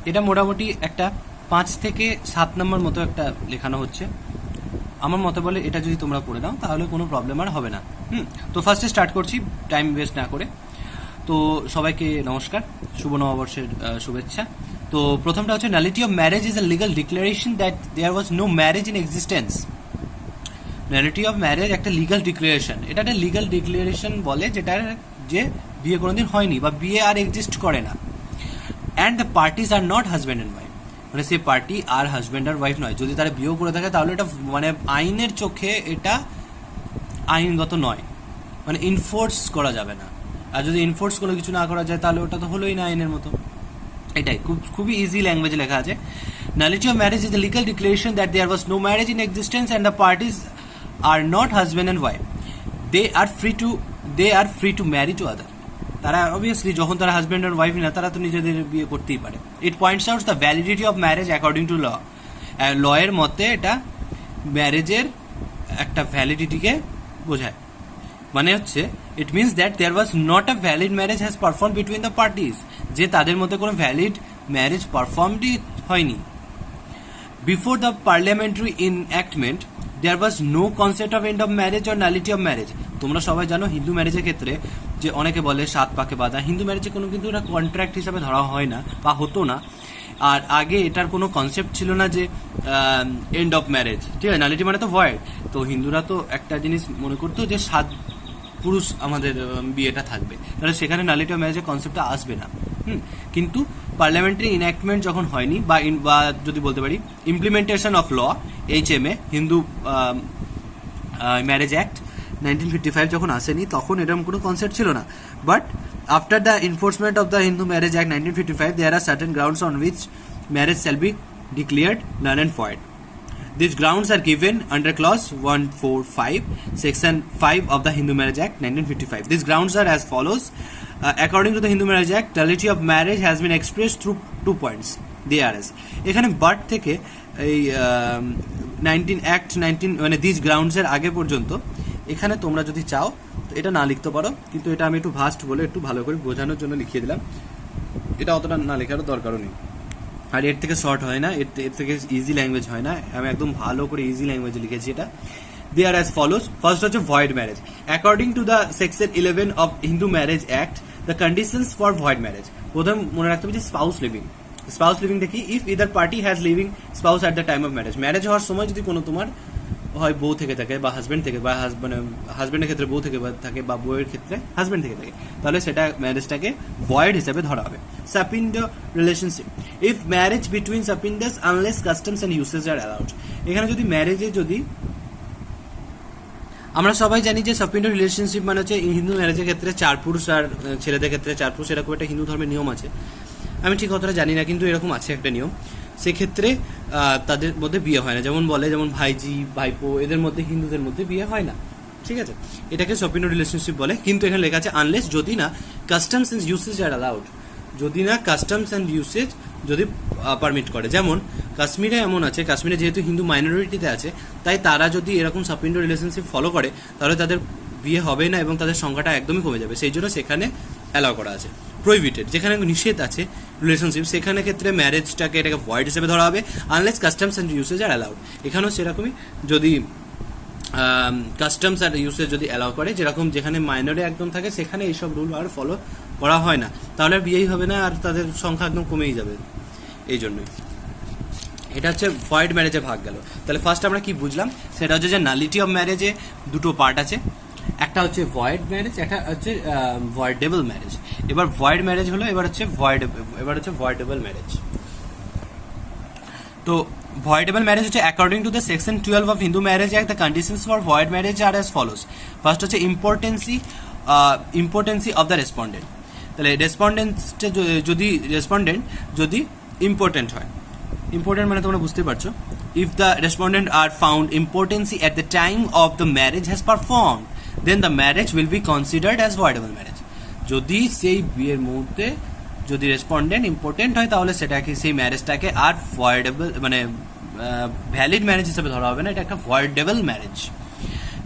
এটা মোটামুটি একটা 5 থেকে 7 নম্বর মতো একটা লেখানো হচ্ছে। আমার মতে বলে এটা যদি তোমরা করে নাও তাহলে কোনো প্রবলেম আর হবে না। তো ফার্স্টে স্টার্ট করছি টাইম ওয়েস্ট না করে। তো সবাইকে নমস্কার, শুভ নববর্ষের শুভেচ্ছা। তো প্রথমটা হচ্ছে nullity of marriage is a legal declaration that there was no marriage in existence. Nullity of marriage একটা লিগাল ডিক্লারেশন, এটা একটা লিগাল ডিক্লারেশন বলে যেটার যে বিয়ে কোনোদিন হয়নি বা বিয়ে আর এক্সিস্ট করে না। And the parties are not husband and wife, মানে সেই পার্টি আর হাজব্যান্ড আর ওয়াইফ নয়। যদি তারা বিয়েও করে থাকে তাহলে এটা মানে আইনের চোখে এটা আইনগত নয়, মানে ইনফোর্স করা যাবে না। আর যদি ইনফোর্স কোনো কিছু না করা যায় তাহলে ওটা তো হলোই না আইনের মতো। এটাই খুবই ইজি ল্যাঙ্গুয়েজে লেখা আছে। Nullity of marriage is the legal declaration that there was no marriage in existence and the parties are not husband and wife, they are free to marry to other. তারা অবভিয়াসলি যখন তারা husband আর wife না, তারা তো নিজেদের বিয়ে করতেই পারে। It points out the validity of marriage according to law. লয়ের মতে এটা ম্যারেজের একটা ভ্যালিডিটিকে বোঝায়। মানে হচ্ছে it means that there was not a valid marriage has perform between the parties, যে তাদের মধ্যে কোনো ভ্যালিড ম্যারেজ পারফর্মডই হয়নি। Before the parliamentary enactment there was no concept of end of marriage or nullity of marriage. তোমরা সবাই জানো হিন্দু ম্যারেজের ক্ষেত্রে যে অনেকে বলে 7 পাকে বাঁধা, হিন্দু ম্যারেজে কোনো কিন্তু এটা কন্ট্রাক্ট হিসাবে ধরা হয় না বা হতো না। আর আগে এটার কোনো কনসেপ্ট ছিল না যে এন্ড অফ ম্যারেজ, ঠিক আছে, নালিটি মানে তো ভয়েড। তো হিন্দুরা তো একটা জিনিস মনে করতো যে 7 পুরুষ আমাদের বিয়েটা থাকবে, তাহলে সেখানে নালিটি অফ ম্যারেজের কনসেপ্টটা আসবে না। কিন্তু পার্লামেন্টারি ইনঅ্যাক্টমেন্ট যখন হয়নি বা যদি বলতে পারি implementation of law, HMA Hindu marriage act 1955 যখন আসেনি, তখন এরকম কোনো কনসেপ্ট ছিল না। But after the enforcement of the Hindu marriage act 1955 there are certain grounds on which marriage shall be declared null and void. These grounds are given under clause 145 section 5 of the Hindu Marriage Act 1955. These grounds are as follows. According to the Hindu Marriage Act, nullity of marriage has been expressed through 2 points. They are as এখানে but থেকে এই 19 মানে this grounds এর আগে পর্যন্ত এখানে তোমরা যদি চাও তো এটা না লিখতে পারো, কিন্তু এটা আমি একটু ভাস্ট বলে একটু ভালো করে বোঝানোর জন্য লিখিয়ে দিলাম। এটা অতটা না লেখারও দরকারও নেই, আর এর থেকে শর্ট হয় না, এর থেকে ইজি ল্যাঙ্গুয়েজ হয় না। আমি একদম ভালো করে ইজি ল্যাঙ্গুয়েজে লিখেছি এটা। দে আর অ্যাজ ফলোজ। ফার্স্ট হচ্ছে void marriage. According to the section 11 of Hindu marriage act, the conditions for void marriage. প্রথম মনে রাখতে হবে যে স্পাউস লিভিং। স্পাউস লিভিংটা কি? If either party has living spouse at the time of marriage. Marriage হওয়ার সময় যদি কোনো তোমার হয় বউ থেকে থাকে বা হাজব্যান্ড থেকে, বা হাজব্যান্ডের ক্ষেত্রে বউ থেকে থাকে বা বউয়ের ক্ষেত্রে হাজব্যান্ড থেকে থাকে, তাহলে সেটা ম্যারেজটাকে ভয়েড হিসেবে ধরা হবে। Sapinda relationship. If marriage between sapindas unless customs and usage are allowed. এখানে যদি ম্যারেজে যদি আমরা সবাই জানি যে সাপিন্ড রিলেশনশিপ মানে হচ্ছে হিন্দু ম্যারেজের ক্ষেত্রে 4 পুরুষ আর ছেলেদের ক্ষেত্রে 4 পুরুষ, এরকম একটা হিন্দু ধর্মের নিয়ম আছে। আমি ঠিক অতটা জানি না, কিন্তু এরকম আছে একটা নিয়ম। সেক্ষেত্রে তাদের মধ্যে বিয়ে হয় না, যেমন বলে যেমন ভাইজি ভাইপো এদের মধ্যে হিন্দুদের মধ্যে বিয়ে হয় না, ঠিক আছে, এটাকে সাপিন্ড রিলেশনশিপ বলে। কিন্তু এখানে লেখা আছে আনলেস, যদি না customs and usage are allowed, যদি না কাস্টমস অ্যান্ড ইউসেজ যদি পারমিট করে। যেমন কাশ্মীরে এমন আছে, কাশ্মীরে যেহেতু হিন্দু মাইনরিটিতে আছে, তাই তারা যদি এরকম সাপিন্ড রিলেশনশিপ ফলো করে তাহলে তাদের বিয়ে হবে না এবং তাদের সংখ্যাটা একদমই কমে যাবে। সেই জন্য সেখানে অ্যালাউ করা আছে। প্রহিবিটেড, যেখানে নিষেধ আছে রিলেশনশিপ, সেখানে ক্ষেত্রে ম্যারেজটাকে এটাকে ভয়েড হিসেবে ধরা হবে unless customs and usage are allowed. এখানেও সেরকমই, যদি কাস্টমস আর ইউসেজ যদি অ্যালাউ করে, যেরকম যেখানে মাইনরে একদম থাকে সেখানে এইসব রুল আর ফলো করা হয় না, তাহলে আর বিয়েই হবে না আর তাদের সংখ্যা একদম কমেই যাবে। এই জন্যই এটা হচ্ছে ভয়েড ম্যারেজে ভাগ গেল। তাহলে ফার্স্ট আমরা কি বুঝলাম সেটা হচ্ছে যে নালিটি অফ ম্যারেজে 2টো পার্ট আছে, একটা হচ্ছে ভয়েড ম্যারেজ, একটা হচ্ছে ভয়েডেবল ম্যারেজ। এবার ভয়েড ম্যারেজ হলো, এবার হচ্ছে ভয়েডেবল ম্যারেজ। তো voidable marriage হচ্ছে according to the section 12 of Hindu Marriage Act, the conditions for void marriage are as follows. First হচ্ছে importance of the respondent. তাহলে রেসপন্ডেন্ট যদি ইম্পর্টেন্ট হয়, ইম্পর্টেন্ট মানে তোমরা বুঝতে পারছো। If the respondent are found importancy at the time of the marriage has performed, then the marriage will be considered as voidable marriage. যদি সেই বিয়ের মুহূর্তে যদি রেসপন্ডেন্ট ইম্পর্টেন্ট হয় তাহলে সেটাকে সেই ম্যারেজটাকে আর ভয়েডেবল মানে ভ্যালিড ম্যারেজ হিসেবে ধরা হবে না, এটা একটা ভয়েডেবল ম্যারেজ।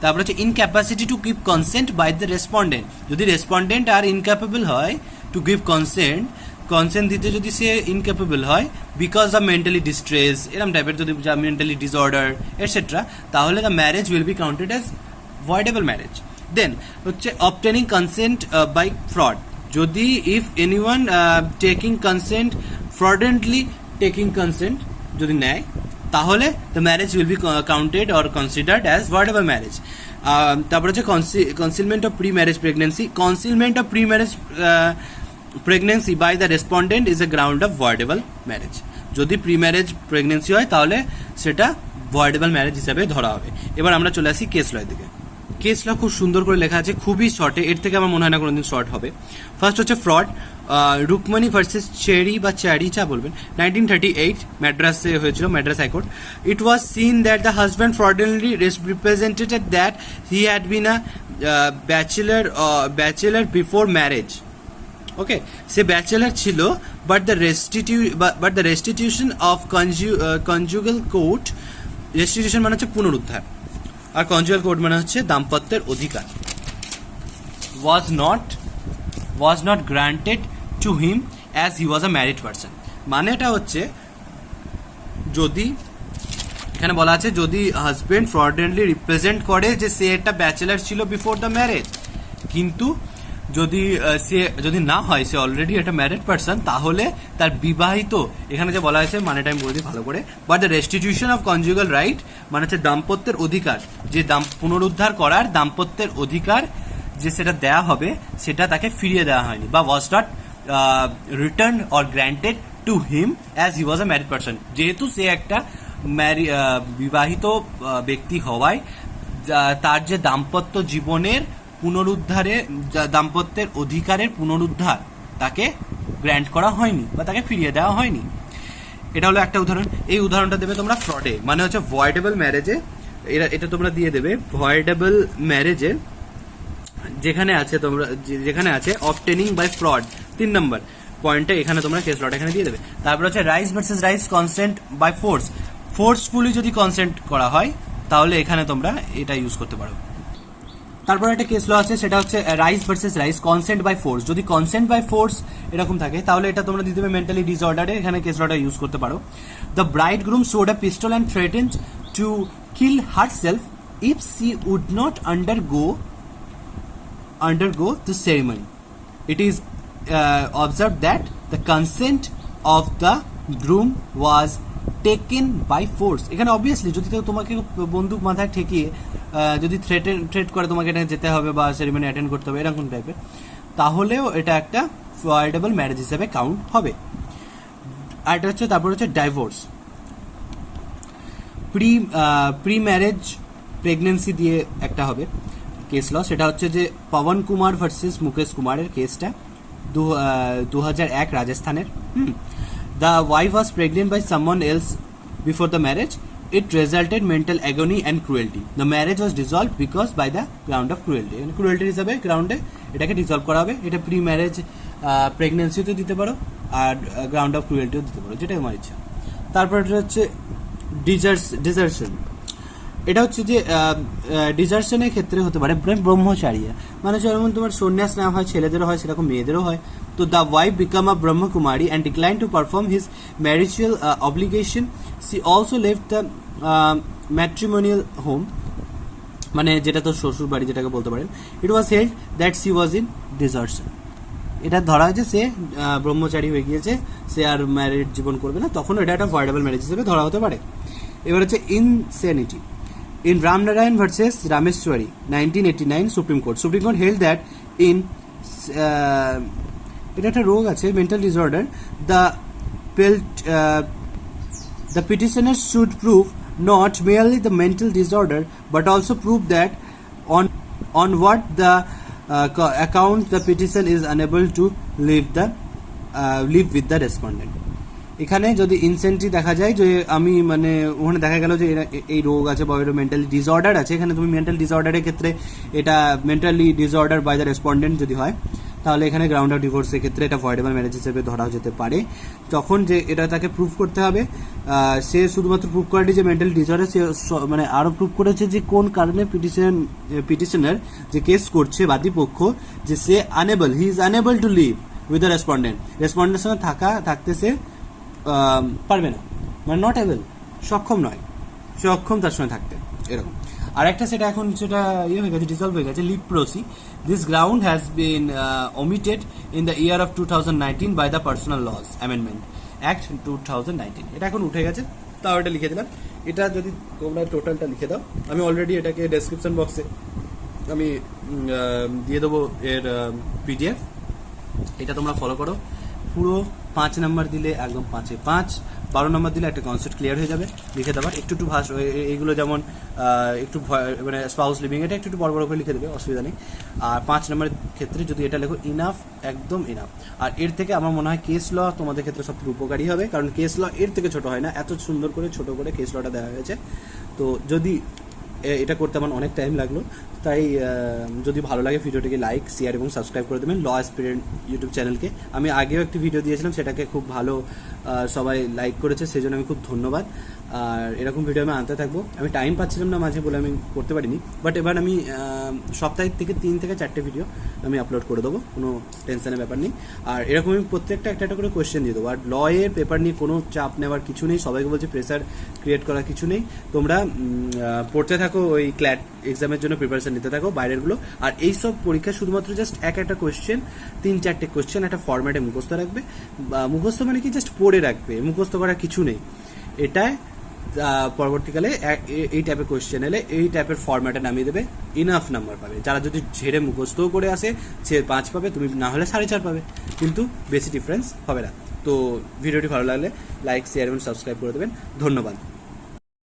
তারপর হচ্ছে incapacity to give consent by the respondent. যদি রেসপন্ডেন্ট আর ইনক্যাপেবল হয় টু গিভ কনসেন্ট, কনসেন্ট দিতে যদি সে ইনক্যাপেবল হয় বিকজ অফ মেন্টালি ডিস্ট্রেস, এরকম টাইপের যদি মেন্টালি ডিসঅর্ডার এটসেট্রা, তাহলে the marriage will be counted as voidable marriage. Then হচ্ছে অবটেনিং কনসেন্ট বাই ফ্রড, যদি if anyone taking consent fraudulently taking consent যদি নেয়, তাহলে the marriage will be counted or considered as voidable marriage. তারপর হচ্ছে concealment of pre marriage pregnancy, concealment of pre marriage pregnancy by the respondent is a ground of voidable marriage. যদি pre marriage pregnancy হয় তাহলে সেটা ভয়েডেবল marriage হিসাবে ধরা হবে। এবার আমরা চলে আসি কেস লয়ের দিকে। কেস ল খুব সুন্দর করে লেখা আছে, খুবই শর্টে, এর থেকে আমার মনে হয় না কোনোদিন শর্ট হবে। ফার্স্ট হচ্ছে ফ্রড, রুকমণি ভার্সেস চেরি বা চ্যারি যা বলবেন, 1938 ম্যাড্রাসে হয়েছিল, Madras high court. It was seen that the husband fraudulently represented that he had been a bachelor before marriage. Okay, সে ব্যাচেলার ছিল, but the restitution of conjugal court, restitution মানে হচ্ছে পুনরুদ্ধার, আর কনজুগাল কোর্ট মানে হচ্ছে দাম্পত্যের অধিকার, was not granted to him as he was a married person। মানে এটা হচ্ছে, যদি এখানে বলা আছে যদি হাজবেন্ড ফ্রডেন্টলি রিপ্রেজেন্ট করে যে সে একটা ব্যাচেলার ছিল বিফোর দ্য ম্যারেজ, কিন্তু যদি না হয় সে অলরেডি একটা ম্যারিড পারসন, তাহলে তার বিবাহিত, এখানে যে বলা হয়েছে মানেটা আমি বলে দিই ভালো করে, but the restitution of conjugal right মানে হচ্ছে দাম্পত্যের অধিকার, যে পুনরুদ্ধার করার দাম্পত্যের অধিকার যে সেটা দেয়া হবে সেটা তাকে ফিরিয়ে দেওয়া হয়নি, বা was not return or granted to him as he was a married person. যেহেতু সে একটা বিবাহিত ব্যক্তি হওয়ায় তার যে দাম্পত্য জীবনের পুনরুদ্ধারে, দাম্পত্যের অধিকারের পুনরুদ্ধার তাকে গ্র্যান্ট করা হয়নি বা তাকে ফিরিয়ে দেওয়া হয়নি। এটা হলো একটা উদাহরণ। এই উদাহরণটা দেবে তোমরা ফ্রডে, মানে হচ্ছে ভয়েডেবল ম্যারেজে, এটা তোমরা দিয়ে দেবে ভয়েডেবল ম্যারেজে যেখানে আছে অবটেনিং বাই ফ্রড, 3 নম্বর পয়েন্টে এখানে তোমরা কেস লটা এখানে দিয়ে দেবে। তারপর হচ্ছে Rice versus Rice, consent by force, forcefully যদি কনসেন্ট করা হয় তাহলে এখানে তোমরা এটা ইউজ করতে পারো। তারপর একটা কেস ল আছে, সেটা হচ্ছে Rice versus Rice, consent by force. যদি কনসেন্ট বাই ফোর্স এরকম থাকে তাহলে এটা তোমরা দিতে হবে মেন্টালি ডিসঅর্ডারে, এখানে কেস লটা ইউজ করতে পারো। The bridegroom showed a pistol and threatened to kill herself if she would not undergo the ceremony. It is observed that the consent of the groom was taken by force। এখানে obviously যদি তোমাকে বন্দুক মাথায় ঠেকিয়ে যদি threat করে তোমাকে এটা যেতে হবে বা সেরিমনি অ্যাটেন্ড করতে হবে এরকম টাইপের, তাহলেও এটা একটা ভয়েডেবল ম্যারেজ হিসেবে কাউন্ট হবে। আর এটা হচ্ছে তারপর হচ্ছে ডাইভোর্স, প্রি ম্যারেজ প্রেগনেন্সি দিয়ে একটা হবে কেস ল, সেটা হচ্ছে যে পবন কুমার ভার্সেস মুকেশ কুমারের কেসটা 2001 রাজস্থানের। The wife was pregnant by someone else before the marriage, it resulted mental agony and cruelty, the marriage was dissolve because by the ground of cruelty. Cruelty হিসাবে গ্রাউন্ডে এটাকে ডিসলভ করা হবে। এটা প্রি ম্যারেজ প্রেগনেন্সিতে দিতে পারো আর গ্রাউন্ড অফ ক্রুয়েলটিও দিতে পারো, যেটা তোমার ইচ্ছা। তারপর এটা হচ্ছে ডিজার্শন, এটা হচ্ছে যে ডিজার্শনের ক্ষেত্রে হতে পারে ব্রহ্মচারিয়া, মানে যেমন তোমার সন্ন্যাস নেওয়া হয়, ছেলেদেরও হয় সেরকম মেয়েদেরও হয়। তো the wife became a Brahmakumari and decline to perform his marital obligation, she also left the matrimonial home, মানে যেটা তো শ্বশুর বাড়ি যেটাকে বলতে পারেন। It was held that she was in desertion, এটা ধরা হয়েছে সে ব্রহ্মচারী হয়ে গিয়েছে, সে আর ম্যারিড জীবন করবে না, তখন এটা একটা ভয়েডেবল ম্যারেজ হিসেবে ধরা হতে পারে। এবার হচ্ছে insanity, in Ramnarayan versus Rameswari 1989 Supreme Court held that in এটা একটা রোগ আছে mental disorder, the petitioner should prove not merely the mental disorder but also prove that on what the account the petition is unable to live with the respondent। এখানে যদি ইনসেন্টি দেখা যায় যে আমি মানে ওখানে দেখা গেল যে এই রোগ আছে বা এটা মেন্টালি ডিসঅর্ডার আছে, এখানে তুমি মেন্টাল ডিসঅর্ডারের ক্ষেত্রে এটা mentally disorder by the respondent যদি হয় তাহলে এখানে গ্রাউন্ড অফ ডিভোর্সের ক্ষেত্রে এটা ভয়েডেবল ম্যারেজ হিসেবে ধরা যেতে পারে। তখন যে এটা তাকে প্রুভ করতে হবে, সে শুধুমাত্র প্রুভ করেনি যে মেন্টাল ডিসঅর্ডার, সে মানে আরও প্রুভ করেছে যে কোন কারণে পিটিশনার যে কেস করছে বাদী পক্ষ, যে সে he is unable to live with the respondent, রেসপন্ডেন্টের সঙ্গে থাকতে সে পারবে না, মানে নট এবেল, সক্ষম নয়, সক্ষম তার সঙ্গে থাকতে, এরকম। আর একটা সেটা এখন সেটা ইয়ে হয়ে গেছে, ডিসলভ হয়ে গেছে, leprosy. This ground has been omitted in the year of 2019 by the Personal Laws Amendment Act 2019। এটা এখন উঠে গেছে, তাও এটা লিখে দিলাম। এটা যদি তোমরা টোটালটা লিখে দাও, আমি অলরেডি এটাকে ডেসক্রিপশন বক্সে আমি দিয়ে দেবো এর PDF, এটা তোমরা ফলো করো। পুরো 5 নাম্বার দিলে একদম 5-এ 5, 12 নাম্বার দিলে একটা কনসেপ্ট ক্লিয়ার হয়ে যাবে লিখে দেওয়ার। একটু ভাষ এইগুলো যেমন একটু মানে স্পাউস লিভিং, এটা একটু বড় বড় করে লিখে দেবে, অসুবিধা নেই। আর 5 নাম্বারের ক্ষেত্রে যদি এটা লেখো ইনাফ, একদম ইনাফ। আর এর থেকে আমার মনে হয় কেস ল তোমাদের ক্ষেত্রে সবথেকে উপকারী হবে, কারণ কেস ল এর থেকে ছোট হয় না, এত সুন্দর করে ছোট করে কেস লটা দেওয়া হয়েছে। তো যদি এটা করতে আমার অনেক টাইম লাগলো, তাই যদি ভালো লাগে ভিডিওটিকে লাইক, শেয়ার এবং সাবস্ক্রাইব করে দেবেন ল অ্যাসপিরেন্ট ইউটিউব চ্যানেলকে। আমি আগেও একটি ভিডিও দিয়েছিলাম, সেটাকে খুব ভালো সবাই লাইক করেছে, সেই জন্য আমি খুব ধন্যবাদ। আর এরকম ভিডিও আমি আনতে থাকবো। আমি টাইম পাচ্ছিলাম না মাঝে বলে আমি করতে পারিনি, বাট এবার আমি সপ্তাহে থেকে 3 থেকে 4টে ভিডিও আমি আপলোড করে দেবো, কোনো টেনশনের ব্যাপার নেই। আর এরকম আমি প্রত্যেকটা একটা করে কোয়েশ্চেন দিয়ে দেবো। আর ল এর পেপার নিয়ে কোনো চাপ নেওয়ার কিছু নেই, সবাইকে বলছি প্রেসার ক্রিয়েট করার কিছু নেই। তোমরা পড়তে থাকো, ওই ক্ল্যাট এক্সামের জন্য প্রিপারেশন নিতে থাকো বাইরেরগুলো। আর এইসব পরীক্ষা শুধুমাত্র জাস্ট একটা কোয়েশ্চেন, 3-4টে কোয়েশ্চেন একটা ফরম্যাটে মুখস্থ রাখবে। মুখস্থ মানে কি জাস্ট পড়ে রাখবে, মুখস্থ করার কিছু নেই। এটায় পরবর্তীকালে এই টাইপের কোয়েশ্চেন এলে এই টাইপের ফরম্যাটে নামিয়ে দেবে, ইনাফ নাম্বার পাবে। যারা যদি ঝেড়ে মুখস্থও করে আসে সে 5 পাবে, তুমি না হলে 4.5 পাবে, কিন্তু বেশি ডিফারেন্স হবে না। তো ভিডিওটি ভালো লাগলে লাইক, শেয়ার এবং সাবস্ক্রাইব করে দেবেন। ধন্যবাদ।